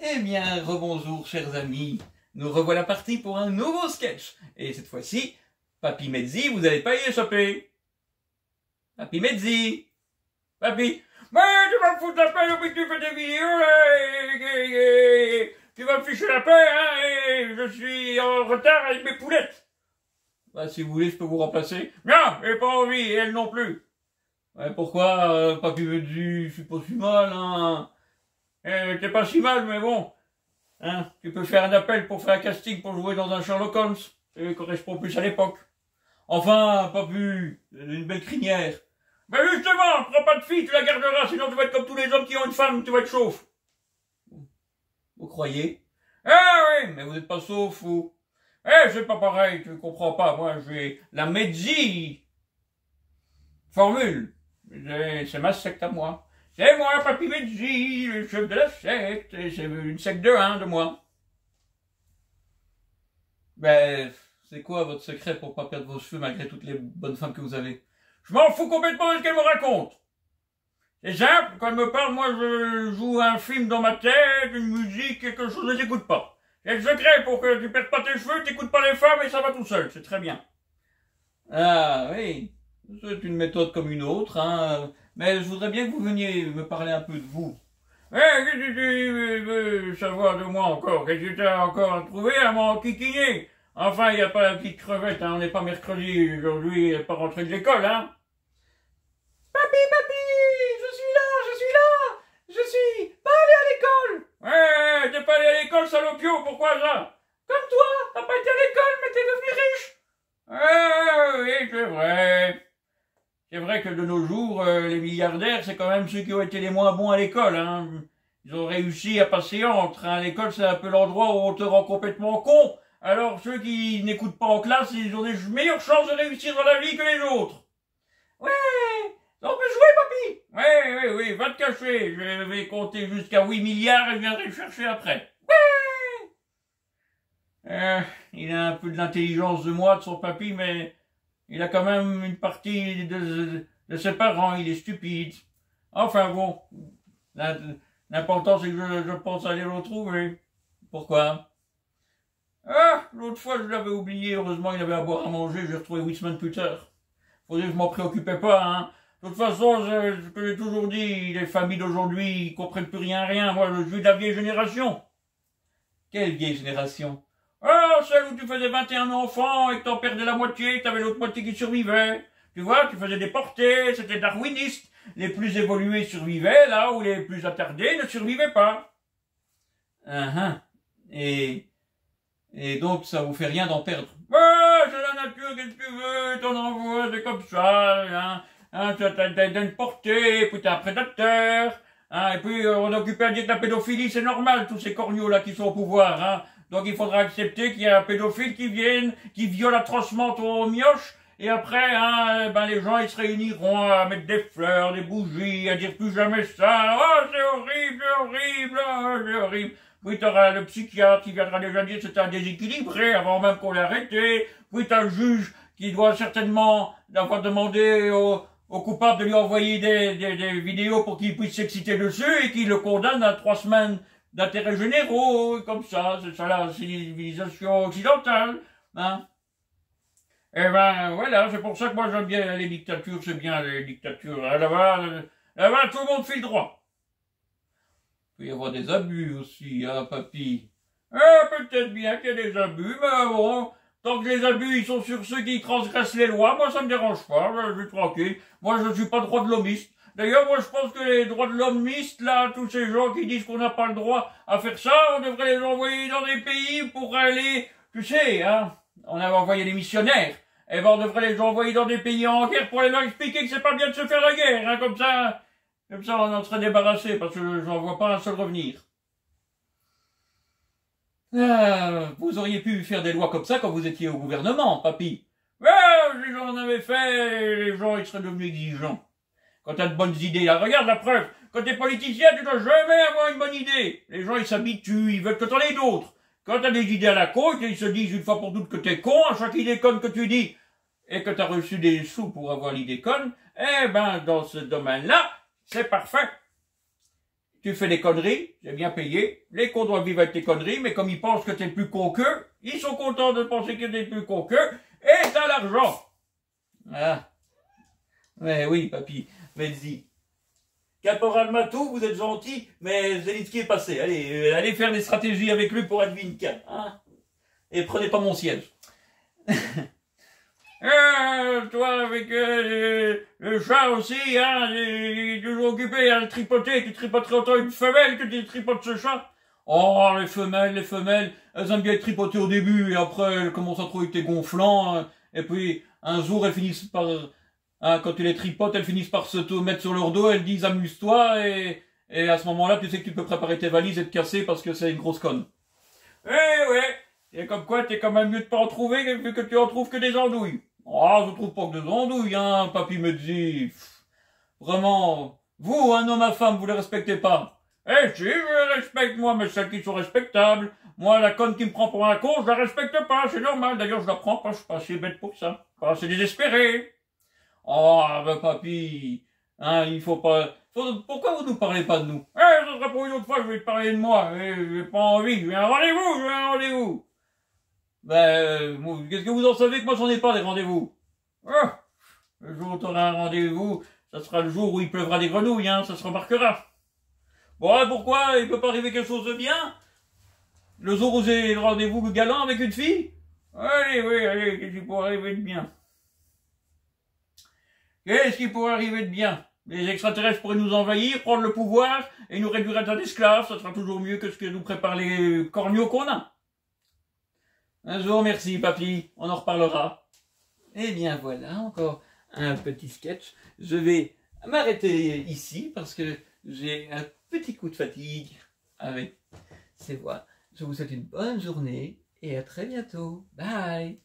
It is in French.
Eh bien, rebonjour chers amis, nous revoilà partis pour un nouveau sketch. Et cette fois-ci, Papy Mezzi, vous n'allez pas y échapper. Papy Mezzi. Papy. Mais tu vas me foutre la paix depuis que tu fais des vidéos là. Tu vas me ficher la paix, hein, et je suis en retard avec mes poulettes. Bah, si vous voulez, je peux vous remplacer. Non, j'ai pas envie, et elle non plus. Ouais, pourquoi, Papy Mezzi, je suis pas si mal, hein. T'es pas si mal, mais bon. Hein, tu peux faire un appel pour faire un casting pour jouer dans un Sherlock Holmes. Ça correspond plus à l'époque. Enfin, Papu, une belle crinière. Mais justement, prends pas de fille, tu la garderas, sinon tu vas être comme tous les hommes qui ont une femme, tu vas être chauffe. Vous croyez? Ah oui, mais vous n'êtes pas sauf, vous. C'est pas pareil, tu comprends pas. Moi, j'ai la Mezzi formule. C'est ma secte à moi. C'est moi, Papy Mezzi, le chef de la secte, et c'est une secte de 1 de moi. Ben, c'est quoi votre secret pour pas perdre vos cheveux malgré toutes les bonnes femmes que vous avez? Je m'en fous complètement de ce qu'elle me raconte. C'est simple, quand elle me parle, moi je joue un film dans ma tête, une musique, quelque chose, je n'écoute pas. C'est le secret pour que tu perdes pas tes cheveux, t'écoutes pas les femmes et ça va tout seul, c'est très bien. Ah oui, c'est une méthode comme une autre, hein. Mais je voudrais bien que vous veniez me parler un peu de vous. Qu'est-ce que tu veux savoir de moi encore? Qu'est-ce que tu as encore à trouver à m'enquiquiner? Enfin, il n'y a pas la petite crevette, hein. On n'est pas mercredi aujourd'hui, elle n'est pas rentrée de l'école, hein. Papy, je suis pas allé à l'école. Ouais, t'es pas allé à l'école, salopio, pourquoi ça? Comme toi, t'as pas été à l'école, mais t'es devenu riche. Oui, c'est vrai. C'est vrai que de nos jours, les milliardaires, c'est quand même ceux qui ont été les moins bons à l'école, hein. Ils ont réussi à passer entre, hein. L'école, c'est un peu l'endroit où on te rend complètement con. Alors, ceux qui n'écoutent pas en classe, ils ont des meilleures chances de réussir dans la vie que les autres. Ouais, on peut jouer, papy. Oui, va te cacher. Je vais compter jusqu'à 8 milliards et je viendrai le chercher après. Ouais. Il a un peu de l'intelligence de moi, de son papy, mais il a quand même une partie de ses parents. Il est stupide. Enfin bon, l'important c'est que je pense aller le retrouver. Pourquoi? Ah, l'autre fois je l'avais oublié, heureusement il avait à boire à manger, j'ai retrouvé 8 semaines plus tard. Faudrait que je m'en préoccupais pas, hein. De toute façon, ce que j'ai toujours dit, les familles d'aujourd'hui, ils comprennent plus rien. Moi, je suis de la vieille génération. Quelle vieille génération? Ah, celle où tu faisais 21 enfants et que t'en perdais la moitié, que t'avais l'autre moitié qui survivait. Tu vois, tu faisais des portées, c'était darwiniste. Les plus évolués survivaient, là où les plus attardés ne survivaient pas. Et donc, ça vous fait rien d'en perdre? C'est la nature, qu'est-ce que tu veux? T'en envoies, c'est comme ça, hein. T'as une portée, puis t'es un prédateur, hein. Et puis, on est occupé à dire que la pédophilie, c'est normal, tous ces corneaux-là qui sont au pouvoir, hein. Donc, il faudra accepter qu'il y a un pédophile qui vienne, qui viole atrocement ton mioche, et après, hein, les gens, ils se réuniront à mettre des fleurs, des bougies, à dire plus jamais ça. Oh, c'est horrible, c'est horrible. Puis t'auras le psychiatre qui viendra déjà dire que c'est un déséquilibré avant même qu'on l'ait arrêté. Puis t'as le juge qui doit certainement avoir demandé au coupable de lui envoyer des vidéos pour qu'il puisse s'exciter dessus et qu'il le condamne à 3 semaines d'intérêts généraux, comme ça. C'est ça la civilisation occidentale, hein. Eh ben, voilà, c'est pour ça que moi j'aime bien les dictatures, c'est bien les dictatures. Là-bas, tout le monde file droit. Il peut y avoir des abus aussi, hein, papy. Peut-être bien qu'il y a des abus, mais bon, tant que les abus, ils sont sur ceux qui transgressent les lois, moi ça me dérange pas, je suis tranquille. Moi je suis pas droit de l'hommiste. D'ailleurs, moi je pense que les droits de l'hommistes, là, tous ces gens qui disent qu'on n'a pas le droit à faire ça, on devrait les envoyer dans des pays pour aller, tu sais, hein, on avait envoyé des missionnaires. Eh ben, on devrait les envoyer dans des pays en guerre pour leur expliquer que c'est pas bien de se faire la guerre, hein, comme ça on en serait débarrassé, parce que j'en vois pas un seul revenir. Vous auriez pu faire des lois comme ça quand vous étiez au gouvernement, papy. Si j'en avais fait, les gens, ils seraient devenus exigeants. Quand t'as de bonnes idées, là, regarde la preuve. Quand t'es politicien, tu dois jamais avoir une bonne idée. Les gens, ils s'habituent, ils veulent que t'en aies d'autres. Quand t'as des idées à la con, ils se disent une fois pour toutes que t'es con, à chaque idée conne que tu dis, et que t'as reçu des sous pour avoir l'idée conne, eh ben, dans ce domaine-là, c'est parfait. tu fais des conneries, c'est bien payé, les cons doivent vivre avec tes conneries, mais comme ils pensent que t'es plus con qu'eux, ils sont contents de penser que t'es plus con qu'eux, et t'as l'argent. Ah. Mais oui, papy, vas-y. Caporal Matou, vous êtes gentil, mais Zelensky est passé. Allez, allez faire des stratégies avec lui pour Advinka, hein. Et prenez pas mon siège. Toi, avec le chat aussi, hein, il est toujours occupé à le tripoter. Tu tripoterais autant une femelle que tu tripotes ce chat. Oh, les femelles, elles aiment bien être tripotées au début, et après, elles commencent à trouver que t'es gonflant, hein, et puis, un jour, elles finissent par... Hein, quand tu les tripotes, elles finissent par se mettre sur leur dos, elles disent amuse-toi, et à ce moment-là, tu sais que tu peux préparer tes valises et te casser parce que c'est une grosse conne. Ouais, et comme quoi, t'es quand même mieux de pas en trouver, vu que tu en trouves que des andouilles. Oh, je trouve pas que des andouilles, hein, papy me dit. Vraiment, vous, un homme à femme, vous les respectez pas. Eh si, je les respecte, moi, mais celles qui sont respectables. Moi, la conne qui me prend pour un con, je la respecte pas, c'est normal. D'ailleurs, je la prends pas, je suis pas assez bête pour ça. Pas assez désespéré. Oh, ben papy, hein, il faut pas... Pourquoi vous nous parlez pas de nous? Eh, ça sera pour une autre fois, je vais te parler de moi. J'ai pas envie, je veux un rendez-vous. Ben, qu'est-ce que vous en savez que moi j'en ai pas des rendez-vous? Ah, le jour où t'auras un rendez-vous, ça sera le jour où il pleuvra des grenouilles, hein, ça se remarquera. Bon, pourquoi il peut pas arriver quelque chose de bien? Le jour où j'ai le rendez-vous galant avec une fille? Allez, qu'est-ce qui pourrait arriver de bien? Qu'est-ce qui pourrait arriver de bien? Les extraterrestres pourraient nous envahir, prendre le pouvoir et nous réduire à des esclaves. Ça sera toujours mieux que ce que nous préparent les corneaux qu'on a. Un jour, merci, papy. On en reparlera. Eh bien, voilà, encore un petit sketch. Je vais m'arrêter ici parce que j'ai un petit coup de fatigue avec ces voix. Je vous souhaite une bonne journée et à très bientôt. Bye!